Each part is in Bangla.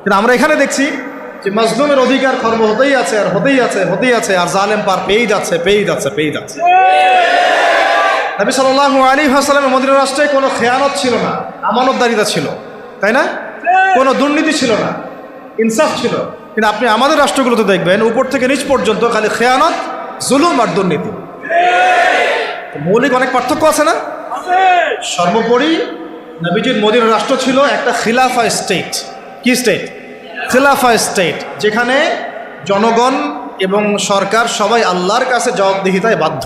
কিন্তু আমরা এখানে দেখছি যে মাজলুমের অধিকার খর্ব হতেই আছে আর হতেই আছে হতেই আছে, আর জালেম পার পেয়েই যাচ্ছে পেয়েই যাচ্ছে পেয়েই যাচ্ছে। নবী সাল্লাল্লাহু আলাইহি ওয়াসাল্লামের মদিনা রাষ্ট্রে কোনো খেয়ানত ছিল না, আমানতদারিতা ছিল, তাই না? কোনো দুর্নীতি ছিল না, ইনসাফ ছিল। কিন্তু আপনি আমাদের রাষ্ট্রগুলোতে দেখবেন উপর থেকে নিচ পর্যন্ত খালি খেয়ানত, জুলুম আর দুর্নীতি। মৌলিক অনেক পার্থক্য আছে না? সর্বোপরি নবীজির মদিনা রাষ্ট্র ছিল একটা খিলাফা স্টেট। কি স্টেট? খিলাফা স্টেট, যেখানে জনগণ এবং সরকার সবাই আল্লাহর কাছে জবাবদিহিতায় বাধ্য,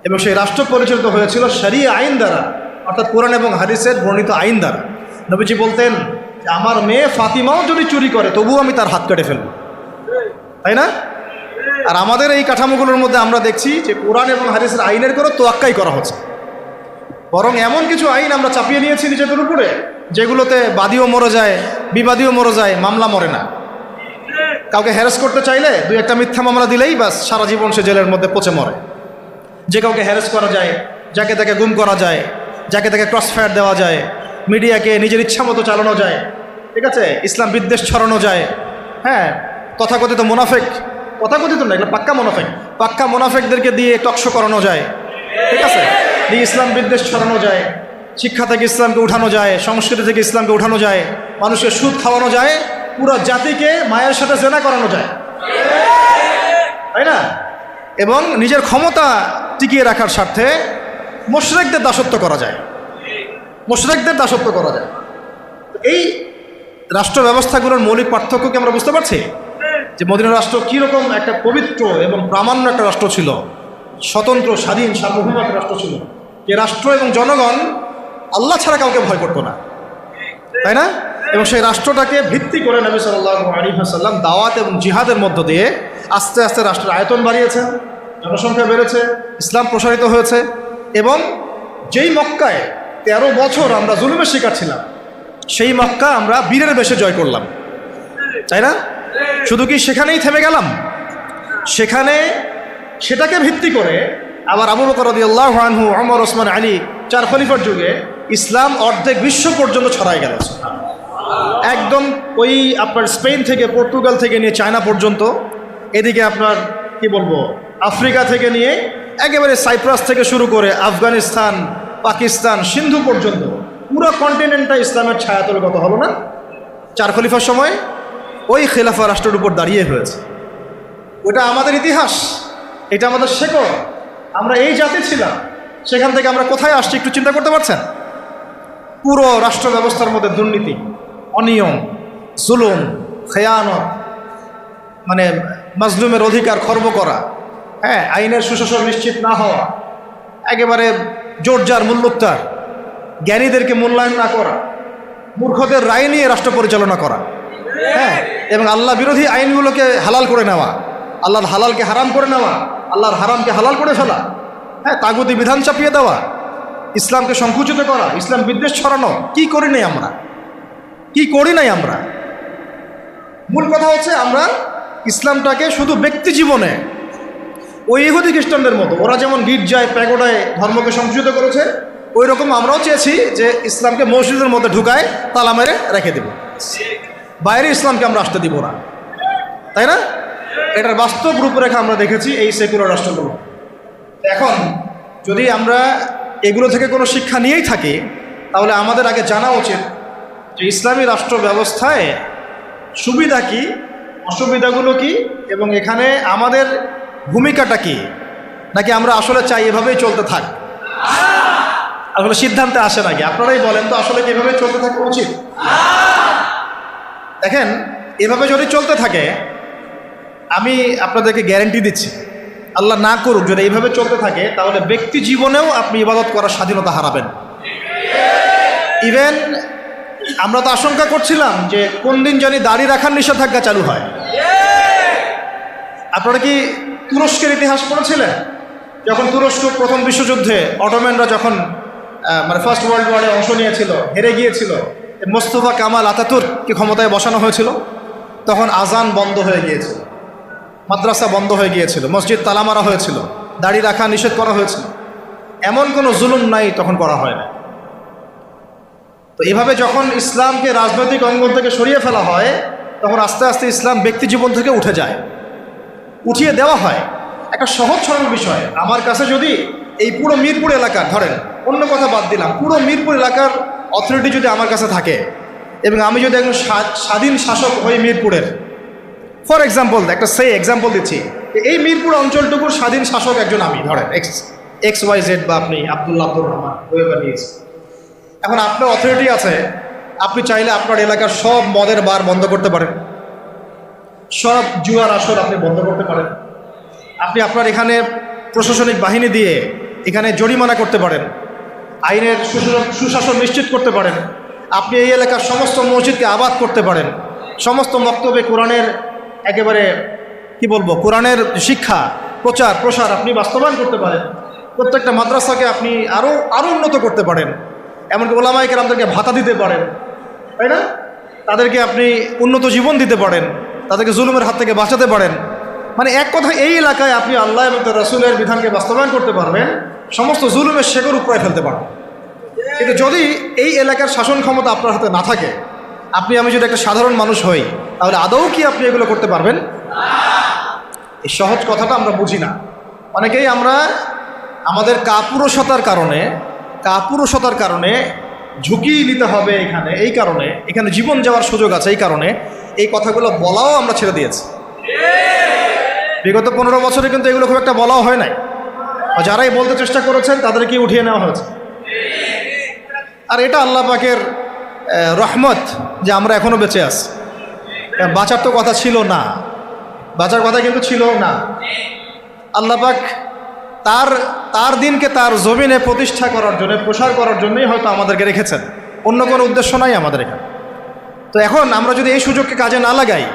এবং সেই রাষ্ট্র পরিচালিত হয়েছিল শরিয়া আইন দ্বারা, অর্থাৎ কোরআন এবং হাদিসের বর্ণিত আইন দ্বারা। নবীজি বলতেন যে আমার মেয়ে ফাতিমাও যদি চুরি করে তবুও আমি তার হাত কেটে ফেলব, তাই না? আর আমাদের এই কাঠামোগুলোর মধ্যে আমরা দেখছি যে কোরআন এবং হাদিসের আইনের কোনো তোয়াক্কাই করা হচ্ছে, বরং এমন কিছু আইন আমরা চাপিয়ে নিয়েছি নিজেদের উপরে যেগুলোতে বাদীও মরে যায়, বিবাদীও মরে যায়, মামলা মরে না। কাউকে হ্যারাস করতে চাইলে দুই একটা মিথ্যা মামলা দিলেই ব্যাস সারা জীবন সে জেলের মধ্যে পচে মরে। যে কাউকে হ্যারাস করা যায়, যাকে তাকে গুম করা যায়, যাকে তাকে ক্রস ফায়ার দেওয়া যায়, মিডিয়াকে নিজের ইচ্ছা মতো চালানো যায়, ঠিক আছে, ইসলাম বিদ্বেষ ছড়ানো যায়। হ্যাঁ, তথাকথিত মুনাফেক, তথাকথিত না, এগুলো পাক্কা মুনাফেক, পাক্কা মুনাফেকদেরকে দিয়ে টকশো করানো যায়, ঠিক আছে, দিয়ে ইসলাম বিদ্বেষ ছড়ানো যায়, শিক্ষা থেকে ইসলামকে উঠানো যায়, সংস্কৃতি থেকে ইসলামকে উঠানো যায়, মানুষকে সুদ খাওয়ানো যায়, পুরো জাতিকে মায়ের সাথে জেনা করানো যায়, তাই না? এবং নিজের ক্ষমতা টিকিয়ে রাখার স্বার্থে মুশরিকদের দাসত্ব করা যায়, মুশরিকদের দাসত্ব করা যায়। এই রাষ্ট্র ব্যবস্থাগুলোর মৌলিক পার্থক্যকে আমরা বুঝতে পারছি যে মদিনা রাষ্ট্র কীরকম একটা পবিত্র এবং প্রামাণ্য একটা রাষ্ট্র ছিল, স্বতন্ত্র স্বাধীন সার্বভৌম একটা রাষ্ট্র ছিল, যে রাষ্ট্র এবং জনগণ আল্লাহ ছাড়া কাউকে ভয় করতো না, তাই না? এবং সেই রাষ্ট্রটাকে ভিত্তি করে নবী সাল্লাল্লাহু আলাইহি ওয়াসাল্লাম দাওয়াত এবং জিহাদের মধ্য দিয়ে আস্তে আস্তে রাষ্ট্রের আয়তন বাড়িয়েছেন, জনসংখ্যা বেড়েছে, ইসলাম প্রসারিত হয়েছে। এবং যেই মক্কায় 13 বছর আমরা জুলুমের শিকার ছিলাম, সেই মক্কা আমরা বীরের বেশে জয় করলাম, তাই না? শুধু কি সেখানেই থেমে গেলাম? সেখানে সেটাকে ভিত্তি করে আবার আবু বকর রাদিয়াল্লাহু আনহু, ওমর, ওসমান, আলী, 4 খলিফার যুগে ইসলাম অর্ধেক বিশ্ব পর্যন্ত ছড়ায় গেল, একদম ওই আপনার স্পেন থেকে, পর্তুগাল থেকে নিয়ে চায়না পর্যন্ত, এদিকে আপনার কি বলবো আফ্রিকা থেকে নিয়ে একেবারে সাইপ্রাস থেকে শুরু করে আফগানিস্তান, পাকিস্তান, সিন্ধু পর্যন্ত পুরো কন্টিনেন্টটা ইসলামের ছায়াতলগত হলো না 4 খলিফার সময়? ওই খেলাফা রাষ্ট্রের উপর দাঁড়িয়ে হয়েছে। ওটা আমাদের ইতিহাস, এটা আমাদের শেকড়, আমরা এই জাতি ছিলাম। সেখান থেকে আমরা কোথায় আসছি একটু চিন্তা করতে পারছেন? পুরো রাষ্ট্র ব্যবস্থার মধ্যে দুর্নীতি, অনিয়ম, জুলুম, খেয়ানত, মানে মাজলুমের অধিকার খর্ব করা, হ্যাঁ, আইনের সুশাসন নিশ্চিত না হওয়া, একেবারে জোরজার মূল্যোত্তার, জ্ঞানীদেরকে মূল্যায়ন না করা, মূর্খদের রায় নিয়ে রাষ্ট্র পরিচালনা করা, হ্যাঁ, এবং আল্লাহ বিরোধী আইনগুলোকে হালাল করে নেওয়া, আল্লাহর হালালকে হারাম করে নেওয়া, আল্লাহর হারামকে হালাল করে ফেলা, হ্যাঁ, তাগুতি বিধান চাপিয়ে দেওয়া, ইসলামকে সংকুচিত করা, ইসলাম বিদ্বেষ ছড়ানো। কি করি নাই আমরা? কি করি নাই আমরা? মূল কথা হচ্ছে আমরা ইসলামটাকে শুধু ব্যক্তি জীবনে ওই ইহুদি খ্রিস্টানদের মতো, ওরা যেমন গির্জায় প্যাগোডায় ধর্মকে সংকুচিত করেছে, ওই রকম আমরাও চেয়েছি যে ইসলামকে মসজিদের মধ্যে ঢুকায় তালা মেরে রেখে দেব, বাইরে ইসলামকে আমরা আসতে দিব না, তাই না? এটার বাস্তব রূপরেখা আমরা দেখেছি এই সেকুলার রাষ্ট্রগুলো। এখন যদি আমরা এগুলো থেকে কোনো শিক্ষা নিয়েই থাকি, তাহলে আমাদের আগে জানা উচিত যে ইসলামী রাষ্ট্র ব্যবস্থায় সুবিধা কি, অসুবিধাগুলো কি, এবং এখানে আমাদের ভূমিকাটা কি, নাকি আমরা আসলে চাই এভাবেই চলতে থাক। আসলে সিদ্ধান্তে আসে নাকি? আপনারাই বলেন তো, আসলে কি এভাবে চলতে থাকা উচিত? দেখেন, এভাবে যদি চলতে থাকে, আমি আপনাদেরকে গ্যারান্টি দিচ্ছি, আল্লাহ না করুক যদি এইভাবে চলতে থাকে, তাহলে ব্যক্তি জীবনেও আপনি ইবাদত করার স্বাধীনতা হারাবেন। ইভেন আমরা তো আশঙ্কা করছিলাম যে কোন দিন জানি দাড়ি রাখার নিষেধাজ্ঞা চালু হয়। আপনারা কি তুরস্কের ইতিহাস পড়েছিলেন? যখন তুরস্ক প্রথম বিশ্বযুদ্ধে অটোম্যানরা যখন মানে ফার্স্ট ওয়ার্ল্ড ওয়ারে অংশ নিয়েছিল, হেরে গিয়েছিল, মোস্তফা কামাল আতাতুর্ককে ক্ষমতায় বসানো হয়েছিল, তখন আজান বন্ধ হয়ে গিয়েছিল, মাদ্রাসা বন্ধ হয়ে গিয়েছিল, মসজিদ তালা মারা হয়েছিল, দাড়ি রাখা নিষেধ করা হয়েছিল। এমন কোনো জুলুম নাই তখন করা হয় না। তো এভাবে যখন ইসলামকে রাজনৈতিক অঙ্গন থেকে সরিয়ে ফেলা হয়, তখন আস্তে আস্তে ইসলাম ব্যক্তি জীবন থেকে উঠে যায়, উঠিয়ে দেওয়া হয়। একটা সহজ সরল বিষয়, আমার কাছে যদি এই পুরো মিরপুর এলাকা, ধরেন অন্য কথা বাদ দিলাম, পুরো মিরপুর এলাকার অথরিটি যদি আমার কাছে থাকে এবং আমি যদি একজন স্বাধীন শাসক হই মিরপুরের, ফর এক্সাম্পল, একটা এক্সাম্পল দিচ্ছি, এই মিরপুর অঞ্চলটুকুর স্বাধীন শাসক একজন আমি, ধরেন XYZ বা আপনি আব্দুর রহমান, এখন আপনার অথরিটি আছে, আপনি চাইলে আপনার এলাকার সব মদের বার বন্ধ করতে পারেন, সব জুয়ার আসর আপনি বন্ধ করতে পারেন, আপনি আপনার এখানে প্রশাসনিক বাহিনী দিয়ে এখানে জরিমানা করতে পারেন, আইনের সুশাসন নিশ্চিত করতে পারেন, আপনি এই এলাকার সমস্ত মসজিদকে আবাদ করতে পারেন, সমস্ত মক্তবে কোরআনের একেবারে কি বলবো, কোরআনের শিক্ষা প্রচার প্রসার আপনি বাস্তবায়ন করতে পারেন, প্রত্যেকটা মাদ্রাসাকে আপনি আরও উন্নত করতে পারেন, এমনকি ওলামায়ে কেরামদেরকে ভাতা দিতে পারেন, তাই না? তাদেরকে আপনি উন্নত জীবন দিতে পারেন, তাদেরকে জুলুমের হাত থেকে বাঁচাতে পারেন। মানে এক কথা, এই এলাকায় আপনি আল্লাহ এবং তার রাসূলের বিধানকে বাস্তবায়ন করতে পারবেন, সমস্ত জুলুমের শেকড় উপড়ায় ফেলতে পারবেন। কিন্তু যদি এই এলাকার শাসন ক্ষমতা আপনার হাতে না থাকে, আপনি আমি যদি একটা সাধারণ মানুষ হই, তাহলে আদৌ কি আপনি এগুলো করতে পারবেন? এই সহজ কথাটা আমরা বুঝি না। অনেকেই আমরা আমাদের কাপুরুষতার কারণে ঝুঁকি নিতে হবে এই কারণে এখানে জীবন যাওয়ার সুযোগ আছে, এই কারণে এই কথাগুলো বলাও আমরা ছেড়ে দিয়েছি। বিগত 15 বছরে কিন্তু এগুলো খুব একটা বলাও হয় নাই, যারাই বলতে চেষ্টা করেছেন তাদেরকে উঠিয়ে নেওয়া হয়েছে। আর এটা আল্লাহ পাকের রহমত যে আমরা এখনো বেঁচে আছি। বাঁচার তো কথা ছিল না, বাঁচার কথা কিন্তু ছিল না। আল্লাহ পাক তার দিনকে তার জমিনে প্রতিষ্ঠা করার জন্য, প্রসার করার জন্যই হয়তো আমাদেরকে রেখেছেন, অন্য কোনো উদ্দেশ্য নাই আমাদের এখানে। তো এখন আমরা যদি এই সুযোগকে কাজে না লাগাই,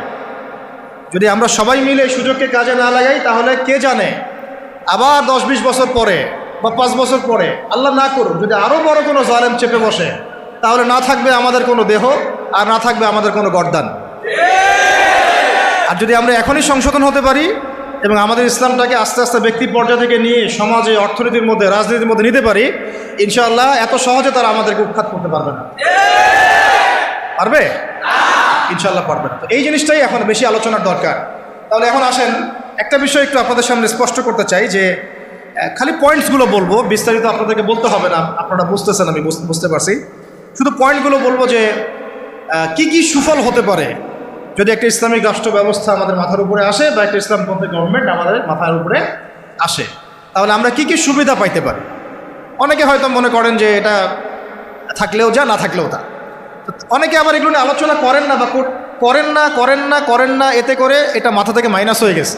যদি আমরা সবাই মিলে এই সুযোগকে কাজে না লাগাই, তাহলে কে জানে আবার 10-20 বছর পরে বা 5 বছর পরে, আল্লাহ না করুন, যদি আরও বড় কোনো জালেম চেপে বসে, তাহলে না থাকবে আমাদের কোনো দেহ, আর না থাকবে আমাদের কোনো গর্দান। আর যদি আমরা এখনই সংশোধন হতে পারি এবং আমাদের ইসলামটাকে আস্তে আস্তে ব্যক্তি পর্যায় থেকে নিয়ে সমাজে, অর্থনীতির মধ্যে, রাজনীতির মধ্যে নিতে পারি, ইনশাআল্লাহ এত সহজে তারা আমাদেরকে উৎখাত করতে পারবে না। পারবে? ইনশাআল্লাহ পারবে না। তো এই জিনিসটাই এখন বেশি আলোচনার দরকার। তাহলে এখন আসেন, একটা বিষয় একটু আপনাদের সামনে স্পষ্ট করতে চাই, যে খালি পয়েন্টসগুলো বলবো, বিস্তারিত আপনাদেরকে বলতে হবে না, আপনারা বুঝতেছেন, আমি বুঝতে পারছি। শুধু পয়েন্টগুলো বলবো যে কি কি সুফল হতে পারে যদি একটা ইসলামিক রাষ্ট্র ব্যবস্থা আমাদের মাথার উপরে আসে, বা একটা ইসলামপন্থী গভর্নমেন্ট আমাদের মাথার উপরে আসে, তাহলে আমরা কি কি সুবিধা পাইতে পারি। অনেকে হয়তো মনে করেন যে এটা থাকলেও যা, না থাকলেও তা। অনেকে আবার এগুলো নিয়ে আলোচনা করেন না, বা করেন না, এতে করে এটা মাথা থেকে মাইনাস হয়ে গেছে।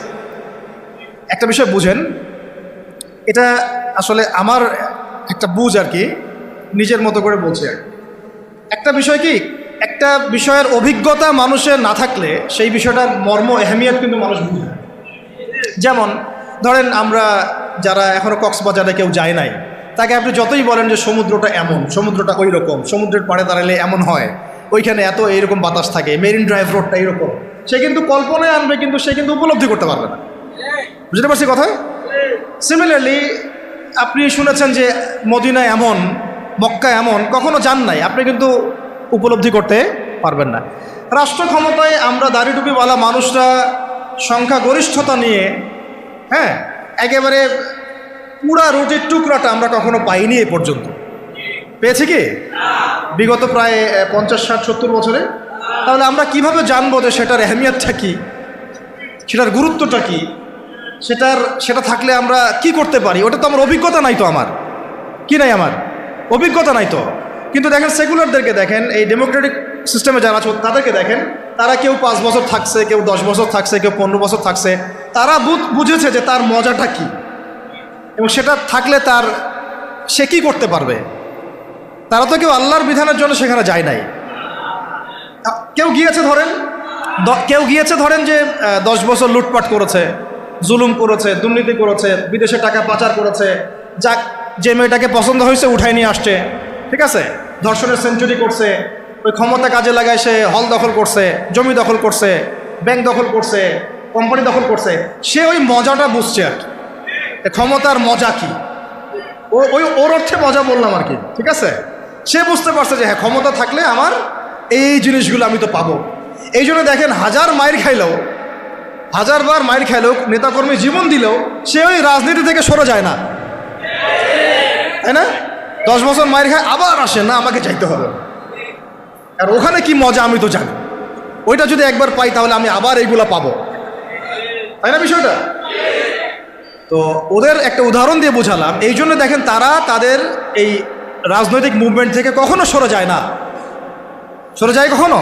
একটা বিষয় বুঝেন, এটা আসলে আমার একটা বুঝ আর কি, নিজের মতো করে বলছি। একটা বিষয় কি, একটা বিষয়ের অভিজ্ঞতা মানুষের না থাকলে সেই বিষয়টার মর্ম, এহমিয়ত কিন্তু মানুষ বুঝে না। যেমন ধরেন, আমরা যারা এখনও কক্সবাজারে কেউ যায় নাই, তাকে আপনি যতই বলেন যে সমুদ্রটা এমন, সমুদ্রটা ওই রকম, সমুদ্রের পাড়ে দাঁড়ালে এমন হয়, ওইখানে এত এইরকম বাতাস থাকে, মেরিন ড্রাইভ রোডটা এইরকম, সে কিন্তু কল্পনায় আনবে, কিন্তু সে কিন্তু উপলব্ধি করতে পারবে না। বুঝতে পারছি কথা? সিমিলারলি আপনি শুনেছেন যে মদিনা এমন, মক্কা এমন, কখনো যান নাই, আপনি কিন্তু উপলব্ধি করতে পারবেন না। রাষ্ট্র ক্ষমতায় আমরা দাড়ি টুপিওয়ালা মানুষরা সংখ্যাগরিষ্ঠতা নিয়ে, হ্যাঁ, একেবারে পুরা রুটির টুকরাটা আমরা কখনো পাইনি এ পর্যন্ত। পেয়েছি কি বিগত প্রায় 50, 60, 70 বছরে? তাহলে আমরা কিভাবে জানবো যে সেটার এহমিয়তটা কি, সেটার গুরুত্বটা কি, সেটা থাকলে আমরা কি করতে পারি? ওটা তো আমার অভিজ্ঞতা নাই, তো আমার কি নাই, আমার অভিজ্ঞতা নাই তো। কিন্তু দেখেন, সেকুলারদেরকে দেখেন, এই ডেমোক্রেটিক সিস্টেমে যারা আছে তাদেরকে দেখেন, তারা কেউ 5 বছর থাকছে, কেউ 10 বছর থাকছে, কেউ 15 বছর থাকছে। তারা বুঝেছে যে তার মজাটা কি, এবং সেটা থাকলে সে কি করতে পারবে। তারা তো কেউ আল্লাহর বিধানের জন্য সেখানে যায় নাই। কেউ গিয়েছে ধরেন যে 10 বছর লুটপাট করেছে, জুলুম করেছে, দুর্নীতি করেছে, বিদেশে টাকা পাচার করেছে, যে মেয়েটাকে পছন্দ হয়েছে উঠাই নিয়ে আসছে, ঠিক আছে, ধর্ষণের সেঞ্চুরি করছে, ওই ক্ষমতা কাজে লাগায় সে হল দখল করছে, জমি দখল করছে, ব্যাংক দখল করছে, কোম্পানি দখল করছে। সে ওই মজাটা বুঝছে আর কি, ক্ষমতার মজা কি, ওর অর্থে মজা বললাম আর কি, ঠিক আছে। সে বুঝতে পারছে যে হ্যাঁ, ক্ষমতা থাকলে আমার এই জিনিসগুলো আমি তো পাবো। এই জন্য দেখেন, হাজার মাইর খাইলেও, হাজারবার মাইর খাইলেও, নেতাকর্মী জীবন দিলেও সে ওই রাজনীতি থেকে সরে যায় না, তাই না? 10 বছর মাইর খায়, আবার আসে না, আমাকে চাইতে হবে। আর ওখানে কি মজা আমি তো জানি, ওইটা যদি একবার পাই তাহলে আমি আবার এইগুলা পাবো, তাই না বিষয়টা? তো ওদের একটা উদাহরণ দিয়ে বোঝালাম। এই জন্য দেখেন, তারা তাদের এই রাজনৈতিক মুভমেন্ট থেকে কখনো সরে যায় না। সরে যায় কখনো?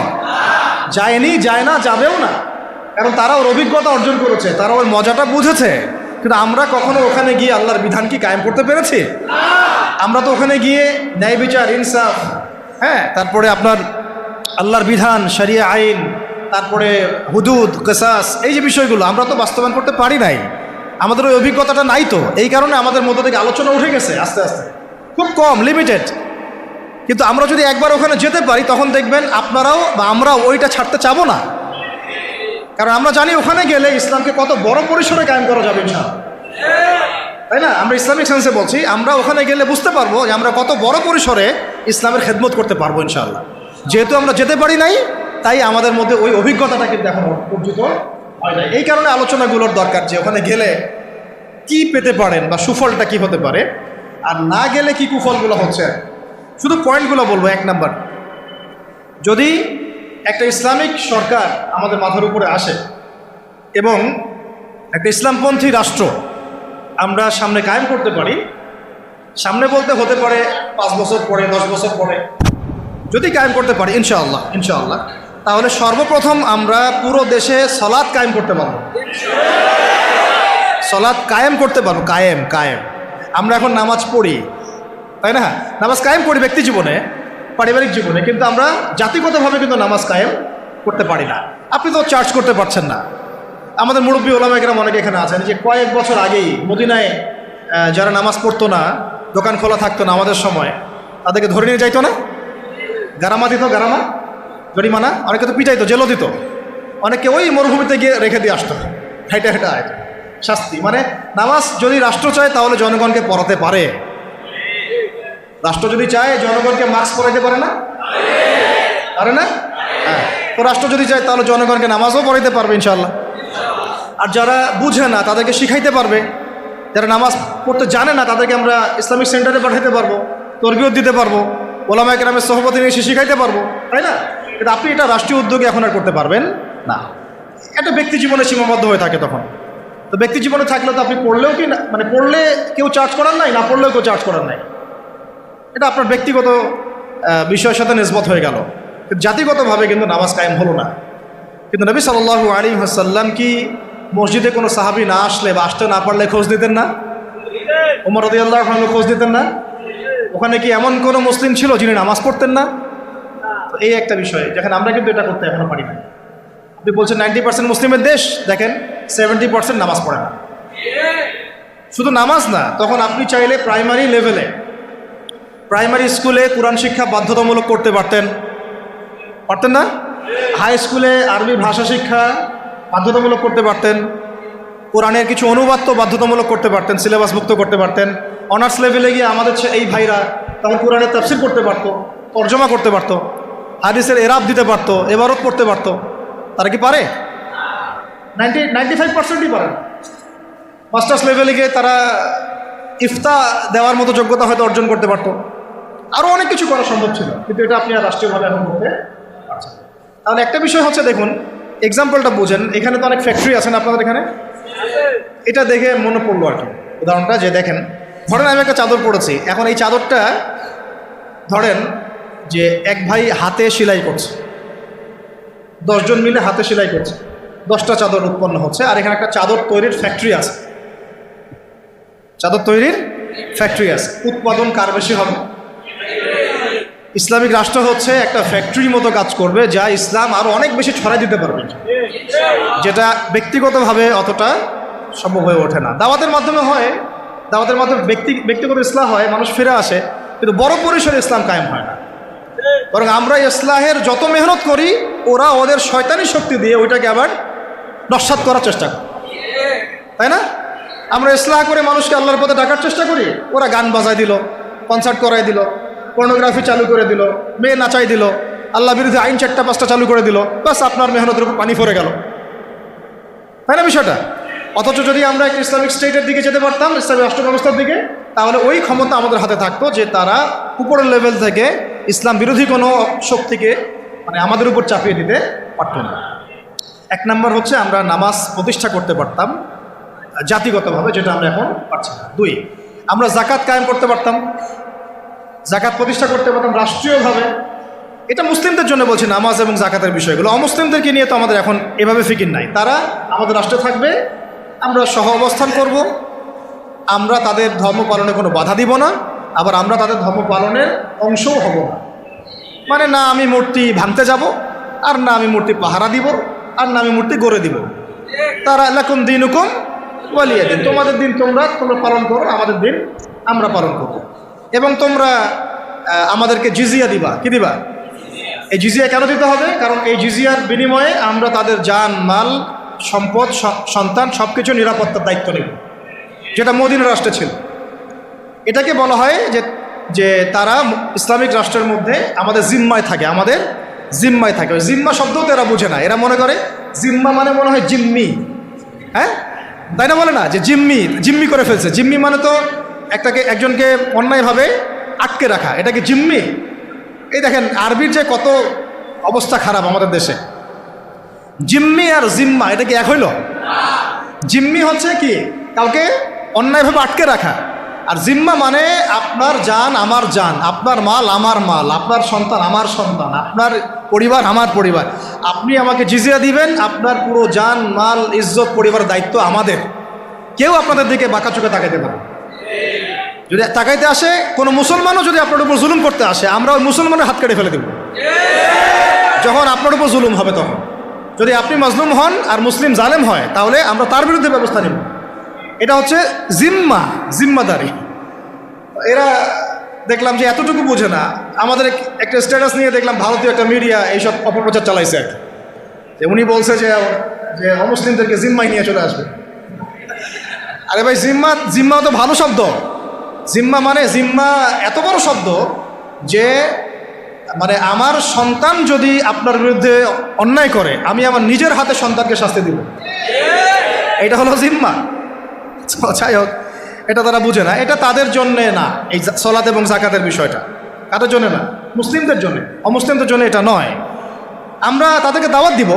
যায়নি, যায় না, যাবেও না। কারণ তারা ওর অভিজ্ঞতা অর্জন করেছে, তারা ওর মজাটা বুঝেছে। কিন্তু আমরা কখনো ওখানে গিয়ে আল্লাহর বিধান কি কায়েম করতে পেরেছি? আমরা তো ওখানে গিয়ে ন্যায় বিচার, ইনসাফ, হ্যাঁ, তারপরে আপনার আল্লাহর বিধান, শরিয়া আইন, তারপরে হুদুদ, কিসাস, এই যে বিষয়গুলো আমরা তো বাস্তবায়ন করতে পারি নাই। আমাদের ওই অভিজ্ঞতাটা নাই। তো এই কারণে আমাদের মধ্যে থেকে আলোচনা উঠে গেছে আস্তে আস্তে, খুব কম, লিমিটেড। কিন্তু আমরা যদি একবার ওখানে যেতে পারি, তখন দেখবেন আপনারাও বা আমরাও ওইটা ছাড়তে চাবো না। কারণ আমরা জানি ওখানে গেলে ইসলামকে কত বড় পরিসরে কায়েম করা যাবে ইনশাআল্লাহ, তাই না? আমরা ইসলামিক সেন্সে বলছি, আমরা ওখানে গেলে বুঝতে পারবো যে আমরা কত বড় পরিসরে ইসলামের খেদমত করতে পারবো ইনশাআল্লাহ। যেহেতু আমরা যেতে পারি নাই, তাই আমাদের মধ্যে ওই অভিজ্ঞতাটা কিন্তু এখন অর্জিত হয় না। এই কারণে আলোচনাগুলোর দরকার, যে ওখানে গেলে কি পেতে পারেন বা সুফলটা কি হতে পারে, আর না গেলে কি কুফলগুলো হচ্ছে। শুধু পয়েন্টগুলো বলবো। 1 নাম্বার, যদি একটা ইসলামিক সরকার আমাদের মাথার উপরে আসে এবং একটা ইসলামপন্থী রাষ্ট্র আমরা সামনে কায়েম করতে পারি, সামনে বলতে হতে পারে 5 বছর পরে, 10 বছর পরে, যদি কায়েম করতে পারি ইনশাআল্লাহ, ইনশাআল্লাহ, তাহলে সর্বপ্রথম আমরা পুরো দেশে সালাত কায়েম করতে পারবো। সালাত কায়েম করতে পারবো, কায়েম। আমরা এখন নামাজ পড়ি, তাই না? নামাজ কায়েম করি ব্যক্তি জীবনে, পারিবারিক জীবনে, কিন্তু আমরা জাতিগতভাবে কিন্তু নামাজ কায়েম করতে পারি না। আপনি তো চার্জ করতে পারছেন না। আমাদের মুরব্বী ওলামা কেরাম অনেকে এখানে আছেন, যে কয়েক বছর আগেই মদিনায় যারা নামাজ পড়তো না, দোকান খোলা থাকতো না আমাদের সময়, তাদেরকে ধরে নিয়ে যাইতো না, গারামা দিত, গারামা, জরিমানা, অনেকে তো পিটাইতো, জেলও দিত, অনেকে ওই মরুভূমিতে গিয়ে রেখে দিয়ে আসতো, হেঁটে শাস্তি। মানে নামাজ যদি রাষ্ট্র চায় তাহলে জনগণকে পড়াতে পারে। রাষ্ট্র যদি চায় জনগণকে মাস্ক পরাইতে পারে না? পারে না? হ্যাঁ। তো রাষ্ট্র যদি চায় তাহলে জনগণকে নামাজও পড়াইতে পারবে ইনশাআল্লাহ। আর যারা বুঝে না তাদেরকে শিখাইতে পারবে। যারা নামাজ পড়তে জানে না তাদেরকে আমরা ইসলামিক সেন্টারে পাঠাইতে পারবো, তরবিয়ত দিতে পারবো, ওলামায়ে কেরামের সোহবতে নিয়ে এসে শিখাইতে পারবো, তাই না? কিন্তু আপনি এটা রাষ্ট্রীয় উদ্যোগে এখন আর করতে পারবেন না। এটা ব্যক্তি জীবনে সীমাবদ্ধ হয়ে থাকে তখন। তো ব্যক্তি জীবনে থাকলে তো আপনি পড়লেও কি না, মানে পড়লে কেউ চার্জ করার নাই, না পড়লেও কেউ চার্জ করার নাই। এটা আপনার ব্যক্তিগত বিষয়ের সাথে নিসবত হয়ে গেল, কিন্তু জাতিগতভাবে কিন্তু নামাজ কায়েম হলো না। কিন্তু নবী সাল্লাল্লাহু আলাইহি ওয়াসাল্লাম কি মসজিদে কোনো সাহাবী না আসলে বা আসতে না পারলে খোঁজ দিতেন না? ওমর রাদিয়াল্লাহু আনহু খোঁজ দিতেন না? ওখানে কি এমন কোনো মুসলিম ছিল যিনি নামাজ পড়তেন না? তো এই একটা বিষয়, যেখানে আমরা কিন্তু এটা করতে এখনো পারি না। আপনি বলছেন 90% মুসলিমের দেশ, দেখেন 70% নামাজ পড়ে না। শুধু নামাজ না, তখন আপনি চাইলে প্রাইমারি লেভেলে, প্রাইমারি স্কুলে কোরআন শিক্ষা বাধ্যতামূলক করতে পারতেন না? হাই স্কুলে আরবি ভাষা শিক্ষা বাধ্যতামূলক করতে পারতেন, কোরআনের কিছু অনুবাদ তো বাধ্যতামূলক করতে পারতেন, সিলেবাসভুক্ত করতে পারতেন। অনার্স লেভেলে গিয়ে আমাদের এই ভাইরা তখন কোরআনের তাফসীর করতে পারতো, তর্জমা করতে পারতো, হাদিসের এরাব দিতে পারতো, এবারত পড়তে পারতো। তারা কি পারে? 95%ই পারে। মাস্টার্স লেভেলে গিয়ে তারা ইফতা দেওয়ার মতো যোগ্যতা হয়তো অর্জন করতে পারতো। আরও অনেক কিছু করা সম্ভব ছিল, কিন্তু এটা আপনি আর রাষ্ট্রীয়ভাবে এখন করতে পারছেন। তাহলে একটা বিষয় হচ্ছে, দেখুন এক্সাম্পলটা বোঝেন। এখানে তো অনেক ফ্যাক্টরি আছেন আপনাদের এখানে, এটা দেখে মনে পড়লো আর কি উদাহরণটা, যে দেখেন ধরেন আমি একটা চাদর পরেছি, এখন এই চাদরটা ধরেন যে এক ভাই হাতে সেলাই করছে, 10 জন মিলে হাতে সেলাই করছে, 10টা চাদর উৎপন্ন হচ্ছে, আর এখানে একটা চাদর তৈরির ফ্যাক্টরি আছে, চাদর তৈরির ফ্যাক্টরি আছে। উৎপাদন কার বেশি হবে? ইসলামিক রাষ্ট্র হচ্ছে একটা ফ্যাক্টরির মতো কাজ করবে, যা ইসলাম আরও অনেক বেশি ছড়াই দিতে পারবে, যেটা ব্যক্তিগতভাবে অতটা সম্ভব হয়ে ওঠে না। দাওয়াতের মাধ্যমে হয়, দাওয়াতের মাধ্যমে ব্যক্তিগত ইসলাম হয়, মানুষ ফিরে আসে, কিন্তু বড় পরিসরে ইসলাম কায়েম হয় না। বরং আমরা ইসলাহের যত মেহনত করি, ওরা ওদের শয়তানি শক্তি দিয়ে ওইটাকে আবার নস্যাৎ করার চেষ্টা করে, তাই না? আমরা ইসলাহ করে মানুষকে আল্লাহর পথে ডাকার চেষ্টা করি, ওরা গান বাজায় দিল, কনসার্ট করাই দিল, পর্নোগ্রাফি চালু করে দিল, মেয়ে নাচাই দিল, আল্লাহ বিরোধী আইন 4-5টা চালু করে দিল, বাস আপনার মেহনতের উপর পানি পড়ে গেল, তাই না বিষয়টা? অথচ যদি আমরা একটা ইসলামিক স্টেটের দিকে যেতে পারতাম, ইসলামিক রাষ্ট্র ব্যবস্থার দিকে, তাহলে ওই ক্ষমতা আমাদের হাতে থাকতো যে তারা উপরের লেভেল থেকে ইসলাম বিরোধী কোনো শক্তিকে মানে আমাদের উপর চাপিয়ে দিতে পারত না। 1 নম্বর হচ্ছে আমরা নামাজ প্রতিষ্ঠা করতে পারতাম জাতিগতভাবে, যেটা আমরা এখন পারছি না। 2, আমরা জাকাত কায়েম করতে পারতাম, জাকাত প্রতিষ্ঠা করতে পারতাম রাষ্ট্রীয়ভাবে। এটা মুসলিমদের জন্য বলছি, নামাজ এবং জাকাতের বিষয়গুলো। অমুসলিমদেরকে নিয়ে তো আমাদের এখন এভাবে ফিকির নাই। তারা আমাদের রাষ্ট্রে থাকবে, আমরা সহ অবস্থান করব, আমরা তাদের ধর্ম পালনে কোনো বাধা দিব না, আবার আমরা তাদের ধর্ম পালনের অংশও হব না। মানে না আমি মূর্তি ভাঙতে যাব, আর না আমি মূর্তি পাহারা দিব, আর না আমি মূর্তি গড়ে দিব। তারা লাকুম দিনুকুম ওয়ালিয়া দিন, তোমাদের দিন তোমরা পালন করো, আমাদের দিন আমরা পালন করব। এবং তোমরা আমাদেরকে জিজিয়া দিবা। কি দিবা? এই জিজিয়া কেন দিতে হবে? কারণ এই জিজিয়ার বিনিময়ে আমরা তাদের জান, মাল, সম্পদ, সন্তান সব কিছু নিরাপত্তার দায়িত্ব নেব, যেটা মদিনা রাষ্ট্রে ছিল। এটাকে বলা হয় যে তারা ইসলামিক রাষ্ট্রের মধ্যে আমাদের জিম্মায় থাকে, আমাদের জিম্মায় থাকে। ওই জিম্মা শব্দও তো এরা বুঝে না, এরা মনে করে জিম্মা মানে মনে হয় জিম্মি, হ্যাঁ তাই না? বলে না যে জিম্মি করে ফেলছে। জিম্মি মানে তো একজনকে অন্যায়ভাবে আটকে রাখা, এটাকে জিম্মি। এই দেখেন আরবির যে কত অবস্থা খারাপ আমাদের দেশে। জিম্মি আর জিম্মা এটা কি এক হইল? জিম্মি হচ্ছে কি কাউকে অন্যায়ভাবে আটকে রাখা, আর জিম্মা মানে আপনার জান আমার জান, আপনার মাল আমার মাল, আপনার সন্তান আমার সন্তান, আপনার পরিবার আমার পরিবার। আপনি আমাকে জিজিয়া দিবেন, আপনার পুরো জান, মাল, ইজ্জত, পরিবারের দায়িত্ব আমাদের। কেউ আপনাদের দিকে বাঁকা চোখে তাকাইতে পারে। যদি তাকাইতে আসে কোনো মুসলমানও যদি আপনার উপর জুলুম করতে আসে, আমরা ওই মুসলমানের হাত কেটে ফেলে দেব যখন আপনার উপর জুলুম হবে। তখন যদি আপনি মাজলুম হন আর মুসলিম জালেম হয়, তাহলে আমরা তার বিরুদ্ধে ব্যবস্থা নেব। এটা হচ্ছে জিম্মাদারি। এরা দেখলাম যে এতটুকু বোঝে না। আমাদের একটা স্ট্যাটাস নিয়ে দেখলাম ভারতীয় একটা মিডিয়া এইসব অপপ্রচার চালাইছে আর কি, যে উনি বলছে যে অমুসলিমদেরকে জিম্মায় নিয়ে চলে আসবে। আরে ভাই, জিম্মা তো ভালো শব্দ। জিম্মা এত বড় শব্দ যে মানে আমার সন্তান যদি আপনার বিরুদ্ধে অন্যায় করে, আমি আমার নিজের হাতে সন্তানকে শাস্তি দিব, এটা হলো জিম্মা। যাই হোক, এটা তারা বুঝে না। এটা তাদের জন্যে না, এই সালাত এবং যাকাতের বিষয়টা কাদের জন্য না? মুসলিমদের জন্য। অমুসলিমদের জন্য এটা নয়। আমরা তাদেরকে দাওয়াত দিব।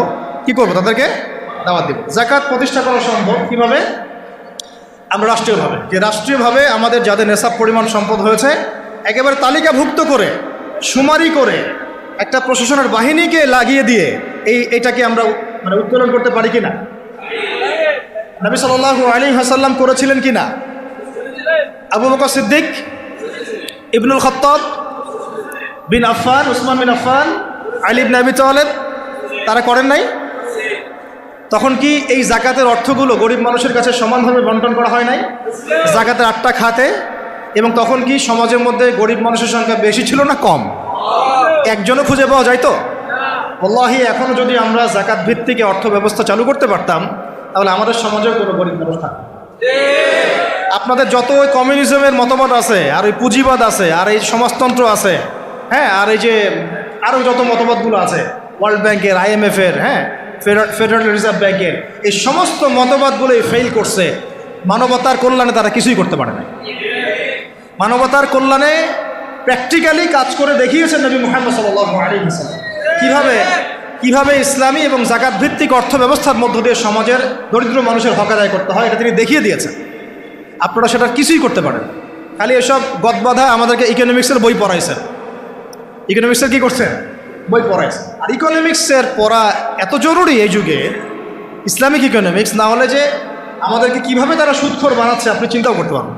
কি করব? তাদেরকে দাওয়াত দিব। যাকাত প্রতিষ্ঠা করা সম্ভব কিভাবে? আমরা রাষ্ট্রীয়ভাবে আমাদের যাদের নেশাব পরিমাণ সম্পদ হয়েছে, একেবারে তালিকাভুক্ত করে, শুমারি করে, একটা প্রশাসনের বাহিনীকে লাগিয়ে দিয়ে এইটাকে আমরা মানে উত্তোলন করতে পারি কিনা? নবী সাল্লাল্লাহু আলাইহি ওয়াসাল্লাম করেছিলেন কিনা? আবু বকর সিদ্দিক, ইবনুল খাত্তাব বিন আফফান, উসমান বিন আফফান, আলী ইবনে আবি তালেব, তারা করেন নাই? তখন কি এই যাকাতের অর্থগুলো গরিব মানুষের কাছে সমানভাবে বন্টন করা হয় নাই? যাকাতের 8টা খাতে। এবং তখন কি সমাজের মধ্যে গরিব মানুষের সংখ্যা বেশি ছিল না কম? একজনও খুঁজে পাওয়া যায় তো? আল্লাহি, এখনও যদি আমরা যাকাত ভিত্তিক অর্থ ব্যবস্থা চালু করতে পারতাম, তাহলে আমাদের সমাজেও কোনো গরিব মানুষ থাকতো। আপনাদের যত ওই কমিউনিজমের মতবাদ আছে, আর ওই পুঁজিবাদ আছে, আর এই সমাজতন্ত্র আছে, হ্যাঁ, আর এই যে আরও যত মতবাদগুলো আছে, ওয়ার্ল্ড ব্যাংকের, IMF-এর, হ্যাঁ, ফেডারেল রিজার্ভ ব্যাংকের, এই সমস্ত মতবাদগুলোই ফেল করছে। মানবতার কল্যাণে তারা কিছুই করতে পারে না। মানবতার কল্যাণে প্র্যাকটিক্যালি কাজ করে দেখিয়েছেন নবী মুহাম্মদ সাল্লাল্লাহু আলাইহি ওয়াসাল্লাম কিভাবে ইসলামী এবং যাকাত ভিত্তিক অর্থ ব্যবস্থার মধ্য দিয়ে সমাজের দরিদ্র মানুষের হক আদায় করতে হয়। এটা তিনি দেখিয়ে দিয়েছেন। আপনারা সেটার কিছুই করতে পারেন। খালি এসব গদবাধা আমাদেরকে ইকোনমিক্সের বই পড়াইছেন। ইকোনমিক্সের কি করছেন? বই পড়াইছেন। আর ইকোনমিক্সের পড়া এত জরুরি এই যুগে, ইসলামিক ইকোনমিক্স, না হলে যে আমাদেরকে কিভাবে তারা সুদখোর বানাচ্ছে আপনি চিন্তাও করতে পারেন।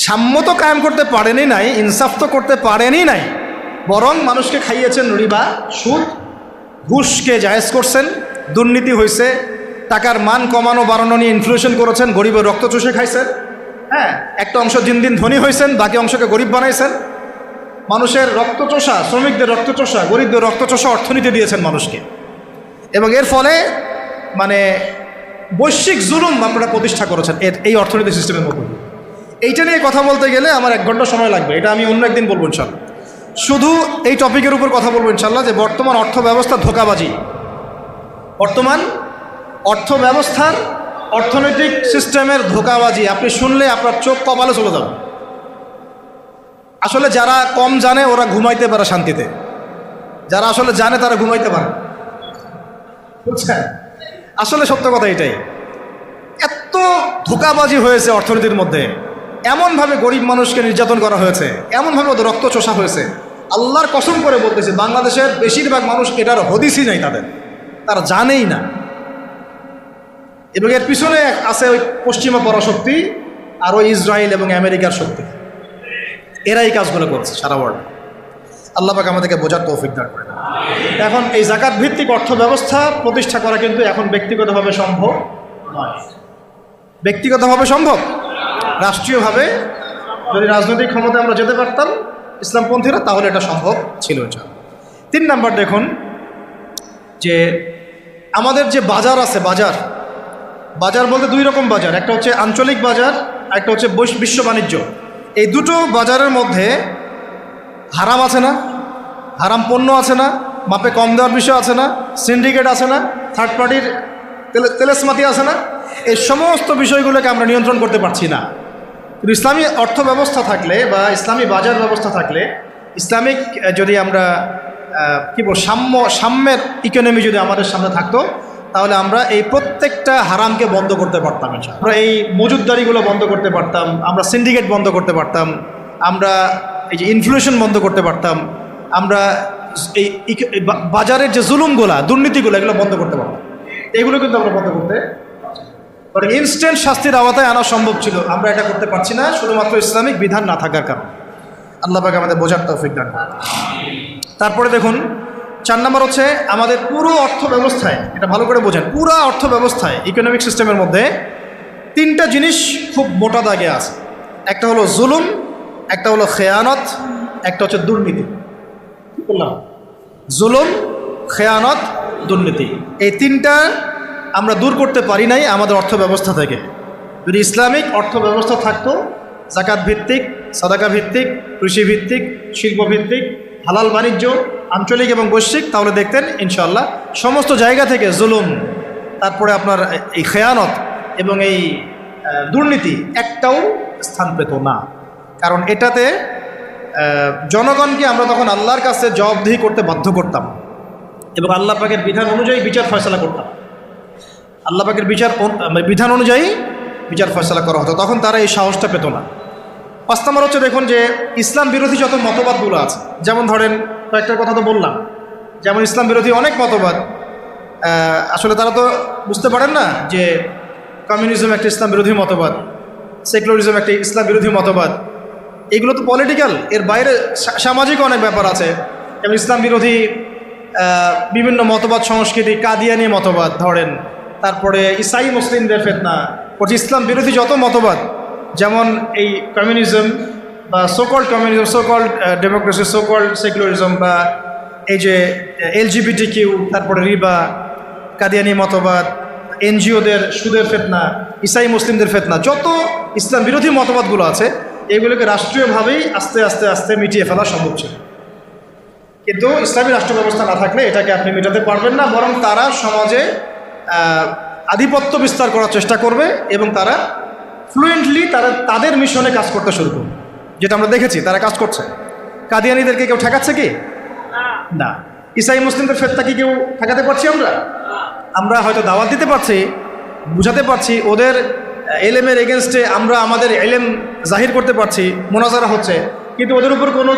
সাম্য তো কায়েম করতে পারেনই নাই, ইনসাফ তো করতে পারেনই নাই, বরং মানুষকে খাইয়েছেন রিবা, সুদ, ঘুষকে জায়েজ করছেন, দুর্নীতি হয়েছে, টাকার মান কমানো বাড়ানো নিয়ে ইনফ্লেশন করেছেন, গরিবের রক্ত চুষে খাইছেন, হ্যাঁ, একটা অংশ দিন দিন ধনী হয়েছেন, বাকি অংশকে গরিব বানাইছেন। মানুষের রক্তচোষা, শ্রমিকদের রক্তচোষা, গরিবদের রক্তচোষা অর্থনীতি দিয়েছেন মানুষকে। এবং এর ফলে মানে বৈশ্বিক জুলুম আপনারা প্রতিষ্ঠা করেছেন এই অর্থনৈতিক সিস্টেমের মধ্যে। এইটা নিয়ে কথা বলতে গেলে আমার 1 ঘন্টা সময় লাগবে, এটা আমি অন্য একদিন বলবো ইনশাল্লাহ। শুধু এই টপিকের উপর কথা বলবো ইনশাল্লাহ, যে বর্তমান অর্থ ব্যবস্থা ধোঁকাবাজি, বর্তমান অর্থ ব্যবস্থার অর্থনৈতিক সিস্টেমের ধোঁকাবাজি আপনি শুনলে আপনার চোখ কপালে চলে যাবে। আসলে যারা কম জানে ওরা ঘুমাইতে পারে শান্তিতে, যারা আসলে জানে তারা ঘুমাইতে পারে, বুঝছেন? আসলে সত্য কথা এটাই। এত ধোঁকাবাজি হয়েছে অর্থনীতির মধ্যে, এমনভাবে গরিব মানুষকে নির্যাতন করা হয়েছে, এমনভাবে ওদের রক্ত চোষা হয়েছে। আল্লাহর কসম করে বলতেছে, বাংলাদেশের বেশিরভাগ মানুষ এটার হদিসই নাই তাদের, তারা জানেই না। এবং এর পিছনে আছে ওই পশ্চিমা পরাশক্তি আর ওই ইসরায়েল এবং আমেরিকার শক্তি, এরা এই কাজগুলো করছে সারা ওয়ার্ল্ড। আল্লাহ পাক আমাদেরকে বোঝার তৌফিক দান করেন। এখন এই যাকাত ভিত্তিক অর্থ ব্যবস্থা প্রতিষ্ঠা করা কিন্তু এখন ব্যক্তিগতভাবে সম্ভব নয়। ব্যক্তিগতভাবে সম্ভব, রাষ্ট্রীয়ভাবে যদি রাজনৈতিক ক্ষমতায় আমরা যেতে পারতাম ইসলামপন্থীরা, তাহলে এটা সম্ভব ছিল। 3 নাম্বার দেখুন, যে আমাদের যে বাজার আছে, বাজার বলতে 2 রকম বাজার, একটা হচ্ছে আঞ্চলিক বাজার, একটা হচ্ছে বিশ্ব বাণিজ্য। এই দুটো বাজারের মধ্যে হারাম আছে না, হারাম পণ্য আছে না, মাপে কম দেওয়ার বিষয় আছে না, সিন্ডিকেট আছে না, থার্ড পার্টির তেলেসমাতি আছে না, এই সমস্ত বিষয়গুলোকে আমরা নিয়ন্ত্রণ করতে পারছি না। কিন্তু ইসলামী অর্থ ব্যবস্থা থাকলে বা ইসলামী বাজার ব্যবস্থা থাকলে, ইসলামিক যদি আমরা কী বল সাম্যের ইকোনমি যদি আমাদের সামনে থাকতো, তাহলে আমরা এই প্রত্যেকটা হারামকে বন্ধ করতে পারতাম। আমরা এই মজুদদারিগুলো বন্ধ করতে পারতাম, আমরা সিন্ডিকেট বন্ধ করতে পারতাম, আমরা এই যে ইনফ্লেশন বন্ধ করতে পারতাম, আমরা এই বাজারের যে জুলুমগুলা, দুর্নীতিগুলো, এগুলো বন্ধ করতে পারতাম। এগুলো কিন্তু আমরা বন্ধ করতে ইনস্ট্যান্ট শাস্তির আওতায় আনা সম্ভব ছিল, আমরা এটা করতে পারছি না শুধুমাত্র ইসলামিক বিধান না থাকার কারণে। আল্লাহ পাক আমাদের বোঝার তৌফিক দান করুন। তারপরে দেখুন 4 নম্বর হচ্ছে আমাদের পুরো অর্থ ব্যবস্থায়, এটা ভালো করে বোঝেন, পুরো অর্থ ব্যবস্থায় ইকোনমিক সিস্টেমের মধ্যে 3টা জিনিস খুব মোটা দাগে আছে। একটা হলো জুলুম, একটা হলো খেয়ানত, একটা হচ্ছে দুর্নীতি। কি বললাম? জুলুম, খেয়ানত, দুর্নীতি। এই 3টা আমরা দূর করতে পারি নাই আমাদের অর্থ ব্যবস্থা থেকে। যদি ইসলামিক অর্থ ব্যবস্থা থাকতো, যাকাত ভিত্তিক, সাদাকা ভিত্তিক, কৃষি ভিত্তিক, শিল্প ভিত্তিক, হালাল বাণিজ্য, আঞ্চলিক এবং বৈশ্বিক, তাহলে দেখতেন ইনশাআল্লাহ সমস্ত জায়গা থেকে জুলুম, তারপরে আপনার এই খেয়ানত এবং এই দুর্নীতি একটাও স্থান পেত না। কারণ এটাতে জনগণকে আমরা তখন আল্লাহর কাছে জবাবদিহি করতে বাধ্য করতাম এবং আল্লাহ পাকের বিধান অনুযায়ী বিচার ফয়সালা করতাম। আল্লাহ পাকের বিধান অনুযায়ী বিচার ফয়সালা করা হতো, তখন তারা এই সাহসটা পেত না। 5 নম্বর হচ্ছে দেখুন, যে ইসলাম বিরোধী যত মতবাদগুলো আছে, যেমন ধরেন কয়েকটার কথা তো বললাম, যেমন ইসলাম বিরোধী অনেক মতবাদ, আসলে তারা তো বুঝতে পারেন না যে কমিউনিজম একটা ইসলাম বিরোধী মতবাদ, সেকুলারিজম একটা ইসলাম বিরোধী মতবাদ। এগুলো তো পলিটিক্যাল, এর বাইরে সামাজিক অনেক ব্যাপার আছে। যেমন ইসলাম বিরোধী বিভিন্ন মতবাদ, সংস্কৃতি, কাদিয়ানি মতবাদ ধরেন, তারপরে ইসাই মুসলিমদের ফিতনা, ইসলাম বিরোধী যত মতবাদ, যেমন এই কমিউনিজম বা so-called communism, so-called democracy, so-called secularism, বা এই যে LGBTQ, তারপরে রিবা, কাদিয়ানি মতবাদ, এনজিওদের সুদের ফিতনা, ইসাই মুসলিমদের ফিতনা, যত ইসলাম বিরোধী মতবাদগুলো আছে, এগুলোকে রাষ্ট্রীয়ভাবেই আস্তে আস্তে আস্তে মিটিয়ে ফেলা সম্ভব ছিল। কিন্তু ইসলামী রাষ্ট্র ব্যবস্থা না থাকলে এটাকে আপনি মেটাতে পারবেন না, বরং তারা সমাজে আধিপত্য বিস্তার করার চেষ্টা করবে এবং তারা ফ্লুয়েন্টলি তাদের মিশনে কাজ করতে শুরু করবে, যেটা আমরা দেখেছি তারা কাজ করছে। কাদিয়ানিদেরকে কেউ ঠেকাচ্ছে কি? না। ইসাই মুসলিমদের ফেতনা কি কেউ ঠেকাতে পারছি? আমরা হয়তো দাওয়াত দিতে পারছি, বুঝাতে পারছি, ওদের এলেমের এগেনস্টে আমরা আমাদের এলেম জাহির করতে পারছি, মোনাজারা হচ্ছে, কিন্তু ওদের উপর কোনো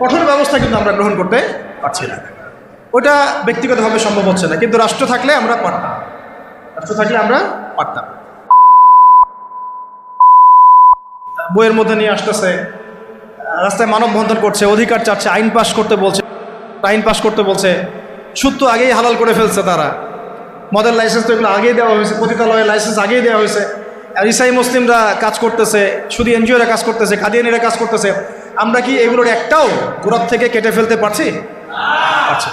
কঠোর ব্যবস্থা কিন্তু আমরা গ্রহণ করতে পারছি না। ওটা ব্যক্তিগতভাবে সম্ভব হচ্ছে না, কিন্তু রাষ্ট্র থাকলে আমরা পারতাম। বইয়ের মধ্যে নিয়ে আসতেছে, রাস্তায় মানববন্ধন করছে, অধিকার চাচ্ছে, আইন পাস করতে বলছে। সুদ তো আগেই হালাল করে ফেলছে তারা, মদের লাইসেন্স তো এগুলো আগেই দেওয়া হয়েছে, পতিতালয়ের লাইসেন্স আগেই দেওয়া হয়েছে। আর ইসাই মুসলিমরা কাজ করতেছে, শুধু এনজিওরা কাজ করতেছে, কাদিয়ানিরা কাজ করতেছে। আমরা কি এগুলোর একটাও গোড়ার থেকে কেটে ফেলতে পারছি? আচ্ছা,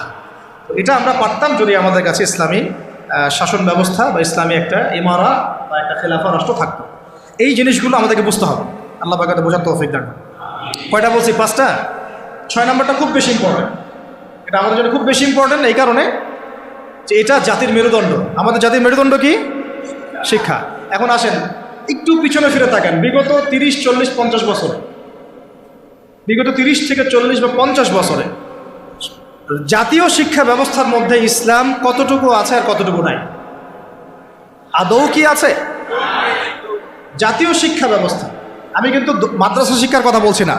এটা আমরা পারতাম যদি আমাদের কাছে ইসলামী শাসন ব্যবস্থা বা ইসলামী একটা ইমারা বা একটা খেলাফা রাষ্ট্র থাকতো। এই জিনিসগুলো আমাদেরকে বুঝতে হবে। আল্লাহ পাক আমাদের বোঝার তৌফিক দান। কয়টা বলছি? 5টা। 6 নম্বরটা খুব বেশি ইম্পর্টেন্ট। এটা আমাদের জন্য খুব বেশি ইম্পর্টেন্ট এই কারণে যে এটা জাতির মেরুদণ্ড। আমাদের জাতির মেরুদণ্ড কি? শিক্ষা। এখন আসেন একটু পিছনে ফিরে থাকেন, বিগত 30, 40, 50 বছরে, বিগত 30 থেকে 40 বা 50 বছরে জাতীয় শিক্ষা ব্যবস্থার মধ্যে ইসলাম কতটুকু আছে আর কতটুকু নাই? আদৌ কি আছে? জাতীয় শিক্ষা ব্যবস্থা, আমি কিন্তু মাদ্রাসা শিক্ষার কথা বলছি না।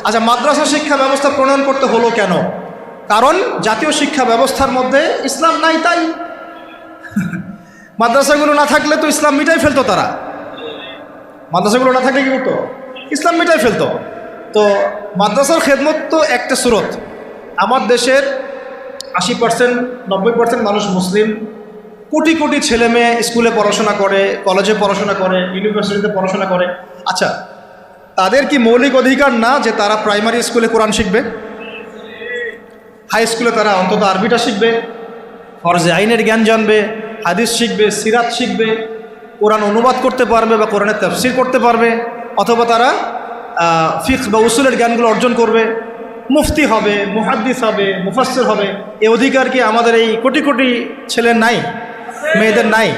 আচ্ছা, মাদ্রাসা শিক্ষা ব্যবস্থা প্রণয়ন করতে হলো কেন? কারণ জাতীয় শিক্ষা ব্যবস্থার মধ্যে ইসলাম নাই, তাই মাদ্রাসাগুলো না থাকলে তো ইসলাম মিটাই ফেলতো তারা। মাদ্রাসাগুলো না থাকলে কি করতো? ইসলাম মিটাই ফেলতো। তো মাদ্রাসার খেদমত তো একটা সুরত। আমার দেশের 80%, 90% মানুষ মুসলিম, কোটি কোটি ছেলে মেয়ে স্কুলে পড়াশোনা করে, কলেজে পড়াশোনা করে, ইউনিভার্সিটিতে পড়াশোনা করে। আচ্ছা, তাদের কি মৌলিক অধিকার না যে তারা প্রাইমারি স্কুলে কোরআন শিখবে, হাই স্কুলে তারা অন্তত আরবিটা শিখবে, ফরজে আইনের জ্ঞান জানবে, হাদিস শিখবে, সিরাত শিখবে, কোরআন অনুবাদ করতে পারবে বা কোরআনের তাফসীর করতে পারবে, অথবা তারা ফিকহ বা উসুলের জ্ঞানগুলো অর্জন করবে, মুফতি হবে, মুহাদ্দিস হবে, মুফাসসির হবে? এই অধিকার কি আমাদের এই কোটি কোটি ছেলের নাই, মেয়েদের নাই?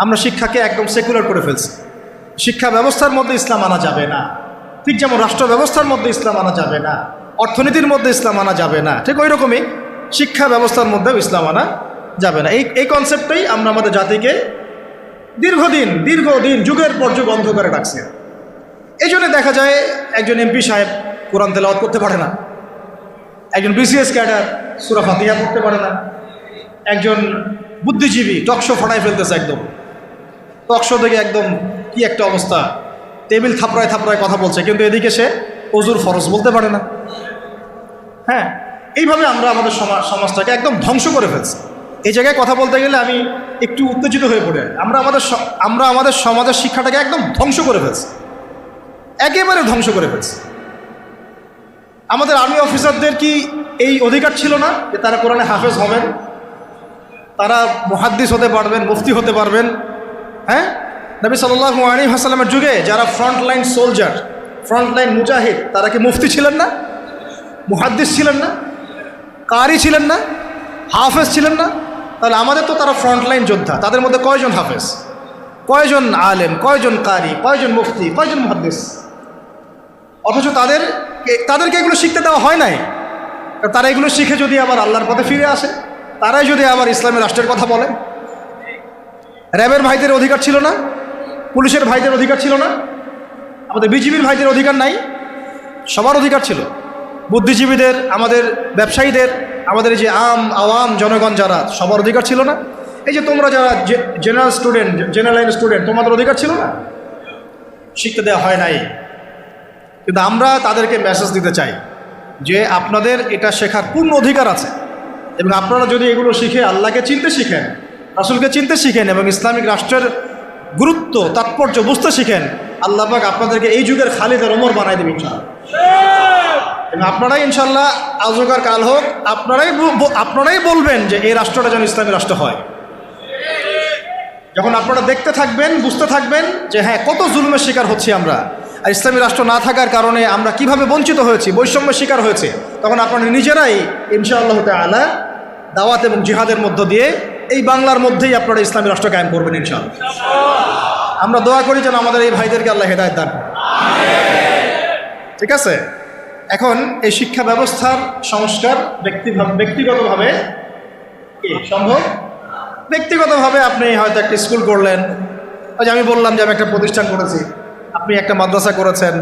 আমরা শিক্ষাকে একদম সেকুলার করে ফেলছি। শিক্ষা ব্যবস্থার মধ্যে ইসলাম আনা যাবে না, ঠিক যেমন রাষ্ট্র ব্যবস্থার মধ্যে ইসলাম আনা যাবে না, অর্থনীতির মধ্যে ইসলাম আনা যাবে না, ঠিক ওই রকমই শিক্ষা ব্যবস্থার মধ্যেও ইসলাম আনা যাবে না। এই কনসেপ্টেই আমরা আমাদের জাতিকে দীর্ঘদিন যুগের পর যুগ অন্ধকারে রাখছি। এই জন্য দেখা যায় একজন এমপি সাহেব কোরআন তেলাওয়াত করতে পারে না, একজন বিসিএস ক্যাডার সূরা ফাতিহা পড়তে পারে না, একজন বুদ্ধিজীবী টকশো ফাটাই ফেলতেছে, একদম টকশো থেকে একদম কি একটা অবস্থা, টেবিল থাপড়ায় থাপড়ায় কথা বলছে, কিন্তু এদিকে সে ওযুর ফরজ বলতে পারে না। হ্যাঁ, এইভাবে আমরা আমাদের সমাজটাকে একদম ধ্বংস করে ফেলছি। এই জায়গায় কথা বলতে গেলে আমি একটু উত্তেজিত হয়ে পড়ে। আমরা আমাদের সমাজের শিক্ষাটাকে একদম ধ্বংস করে ফেলছি, একেবারে ধ্বংস করে ফেলছি। আমাদের আর্মি অফিসারদের কি এই অধিকার ছিল না যে তারা কোরআনে হাফেজ হবেন, তারা মুহাদ্দিস হতে পারবেন, মুফতি হতে পারবেন? হ্যাঁ, নবী সাল্লাল্লাহু আলাইহি ওয়াসাল্লামের যুগে যারা ফ্রন্টলাইন সোলজার, ফ্রন্টলাইন মুজাহিদ, তারা কি মুফতি ছিলেন না, মুহাদ্দিস ছিলেন না, কারি ছিলেন না, হাফেজ ছিলেন না? তাহলে আমাদের তো তারা ফ্রন্টলাইন যোদ্ধা, তাদের মধ্যে কয়জন হাফেজ, কয়জন আলেম, কয়জন কারি, কয়জন মুফতি, কয়জন মুহাদ্দিস? অথচ তাদেরকে এগুলো শিখতে দেওয়া হয় নাই। তারা এগুলো শিখে যদি আবার আল্লাহর পথে ফিরে আসে, তারাই যদি আবার ইসলামী রাষ্ট্রের কথা বলে। র্যাবের ভাইদের অধিকার ছিল না, পুলিশের ভাইদের অধিকার ছিল না, আমাদের বিজিবির ভাইদের অধিকার নাই? সবার অধিকার ছিল। বুদ্ধিজীবীদের, আমাদের ব্যবসায়ীদের, আমাদের এই যে আওয়াম জনগণ যারা, সবার অধিকার ছিল না? এই যে তোমরা যারা জেনারেল লাইন স্টুডেন্ট, তোমাদের অধিকার ছিল না? শিখতে দেওয়া হয় নাই। কিন্তু আমরা তাদেরকে মেসেজ দিতে চাই যে আপনাদের এটা শেখার পূর্ণ অধিকার আছে, এবং আপনারা যদি এগুলো শিখে আল্লাহকে চিনতে শিখেন, রাসূলকে চিনতে শিখেন, এবং ইসলামিক রাষ্ট্রের গুরুত্ব তাৎপর্য বুঝতে শিখেন, আল্লাহ পাক আপনাদেরকে এই যুগের খালিদ আর ওমর বানাই দেবেন ইনশাআল্লাহ। এবং আপনারাই ইনশাআল্লাহ আজ হোক আর কাল হোক আপনারাই বলবেন যে এই রাষ্ট্রটা যেন ইসলামী রাষ্ট্র হয়। যখন আপনারা দেখতে থাকবেন, বুঝতে থাকবেন যে হ্যাঁ, কত জুলুমের শিকার হচ্ছি আমরা, আর ইসলামী রাষ্ট্র না থাকার কারণে আমরা কিভাবে বঞ্চিত হয়েছি, বৈষম্যের শিকার হয়েছে, তখন আপনারা নিজেরাই ইনশাআল্লাহ তাআলা দাওয়াত এবং জিহাদের মধ্য দিয়ে এই বাংলার মধ্যেই আপনারা ইসলামী রাষ্ট্র কায়েম করবেন ইনশাআল্লাহ। আমরা দোয়া করি যেন আমাদের এই ভাইদেরকে আল্লাহ হেদায়েত দান করেন। ঠিক আছে? এখন এই শিক্ষা ব্যবস্থার সংস্কার ব্যক্তিগতভাবে কি সম্ভব? ব্যক্তিগতভাবে আপনি হয়তো একটা স্কুল করলেন, ওই যে আমি বললাম যে আমি একটা প্রতিষ্ঠান করেছি, আপনি একটা মাদ্রাসা করেছেন,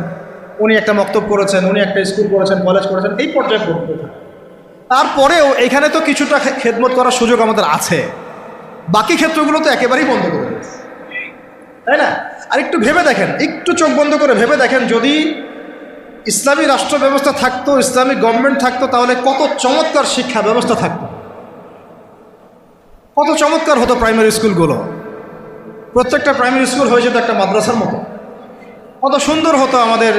উনি একটা মক্তব করেছেন, উনি একটা স্কুল করেছেন, কলেজ করেছেন, এই পর্যায়ে পড়তে থাকে। তারপরেও এখানে তো কিছুটা খেদমত করার সুযোগ আমাদের আছে, বাকি ক্ষেত্রগুলো তো একেবারেই বন্ধ করে দিয়েছে, তাই না? আর একটু ভেবে দেখেন, একটু চোখ বন্ধ করে ভেবে দেখেন, যদি ইসলামী রাষ্ট্র ব্যবস্থা থাকতো, ইসলামিক গভর্নমেন্ট থাকতো, তাহলে কত চমৎকার শিক্ষা ব্যবস্থা থাকতো, কত চমৎকার হতো প্রাইমারি স্কুলগুলো। প্রত্যেকটা প্রাইমারি স্কুল হয়ে যেত একটা মাদ্রাসার মতো, কত সুন্দর হতো আমাদের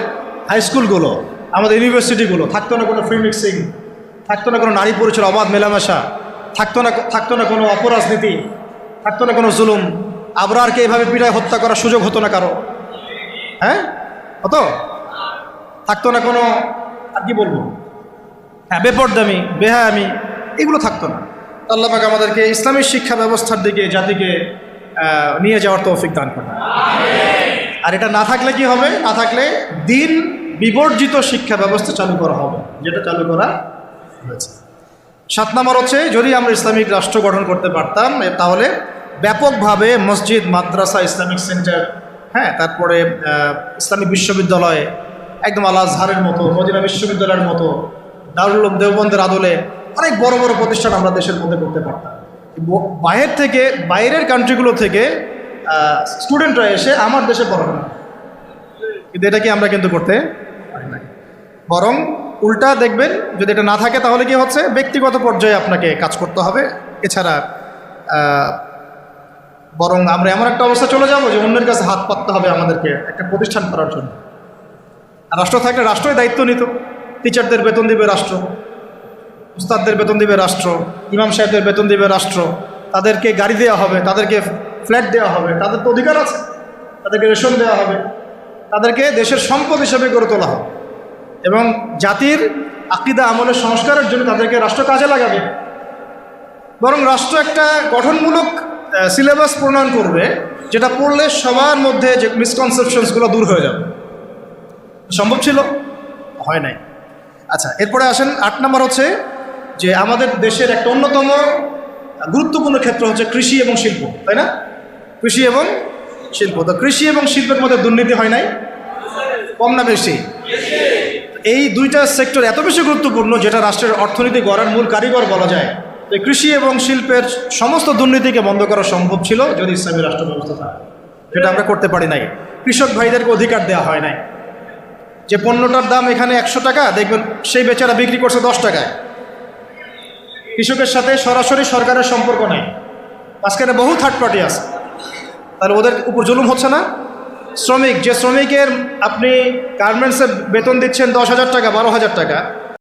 হাই স্কুলগুলো, আমাদের ইউনিভার্সিটিগুলো। থাকতো না কোনো ফ্রি মিক্সিং, থাকতো না কোনো নারী পুরুষের অবাধ মেলামেশা, থাকতো না কোনো অপরাজনীতি, থাকতো না কোনো জুলুম, আবরারকে এভাবে পিটায় হত্যা করার সুযোগ হতো না কারো। হ্যাঁ, হতো? থাকতো না কোনো, আর কি বলবো, হ্যাঁ, বেপরদামি, বেহায়ামি, এগুলো থাকতো না। আল্লাহ পাক আমাদেরকে ইসলামী শিক্ষা ব্যবস্থার দিকে জাতিকে নিয়ে যাওয়ার তৌফিক দান করেন। আর এটা না থাকলে কি হবে? না থাকলে দিন বিবর্জিত শিক্ষা ব্যবস্থা চালু করা হবে, যেটা চালু করা হয়েছে। 7 নম্বর হচ্ছে, যদি আমরা ইসলামিক রাষ্ট্র গঠন করতে পারতাম তাহলে ব্যাপকভাবে মসজিদ, মাদ্রাসা, ইসলামিক সেন্টার, হ্যাঁ, তারপরে ইসলামিক বিশ্ববিদ্যালয়, একদম আল আজহারের মতো, মদিনা বিশ্ববিদ্যালয়ের মতো, দারুল উলুম দেওবন্দের আদলে অনেক বড় বড় প্রতিষ্ঠান আমরা দেশের মধ্যে করতে পারতাম। বাইরের কান্ট্রিগুলো থেকে স্টুডেন্টরা এসে আমার দেশে পড়াশোনা, কিন্তু এটা কি আমরা কিন্তু করতে পারি না। বরং উল্টা দেখবেন, যদি এটা না থাকে তাহলে কি হচ্ছে, ব্যক্তিগত পর্যায়ে আপনাকে কাজ করতে হবে। এছাড়া বরং আমরা এমন একটা অবস্থা চলে যাব যে অন্যের কাছে হাত পাততে হবে আমাদেরকে একটা প্রতিষ্ঠান করার জন্য। আর রাষ্ট্র থাকলে রাষ্ট্রই দায়িত্ব নিত। টিচারদের বেতন দিবে রাষ্ট্র, উস্তাদদের বেতন দিবে রাষ্ট্র, ইমাম সাহেবদের বেতন দিবে রাষ্ট্র, তাদেরকে গাড়ি দেওয়া হবে, তাদেরকে ফ্ল্যাট দেওয়া হবে, তাদের তো অধিকার আছে, তাদেরকে রেশন দেওয়া হবে, তাদেরকে দেশের সম্পদ হিসেবে গড়ে তোলা হবে এবং জাতির আকীদা আমলের সংস্কারের জন্য তাদেরকে রাষ্ট্র কাজে লাগাবে। বরং রাষ্ট্র একটা গঠনমূলক সিলেবাস প্রণয়ন করবে, যেটা পড়লে সবার মধ্যে যে মিসকনসেপশনসগুলো দূর হয়ে যাবে। সম্ভব ছিল? হয় নাই। আচ্ছা, এরপরে আসেন 8 নম্বর হচ্ছে যে আমাদের দেশের একটা অন্যতম গুরুত্বপূর্ণ ক্ষেত্র হচ্ছে কৃষি এবং শিল্প, তাই না? কৃষি এবং শিল্প। তো কৃষি এবং শিল্পের মধ্যে দুর্নীতি হয় নাই? কম না বেশি? এই দুইটা সেক্টর এত বেশি গুরুত্বপূর্ণ, যেটা রাষ্ট্রের অর্থনীতি গড়ার মূল কারিগর বলা যায়। তো কৃষি এবং শিল্পের সমস্ত দুর্নীতিকে বন্ধ করা সম্ভব ছিল যদি ইসলামী রাষ্ট্র ব্যবস্থা থাকে, যেটা আমরা করতে পারি নাই। কৃষক ভাইদেরকে অধিকার দেওয়া হয় নাই। যে পণ্যটার দাম এখানে 100 টাকা, দেখবেন সেই বেচারা বিক্রি করছে 10 টাকায়। কৃষকের সাথে সরাসরি সরকারের সম্পর্ক নাই, মাঝখানে বহু থার্ড পার্টি আছে। তাহলে ওদের উপর জুলুম হচ্ছে না? শ্রমিক, যে শ্রমিকের আপনি গার্মেন্টসে বেতন দিচ্ছেন 10,000 টাকা, 12,000 টাকা,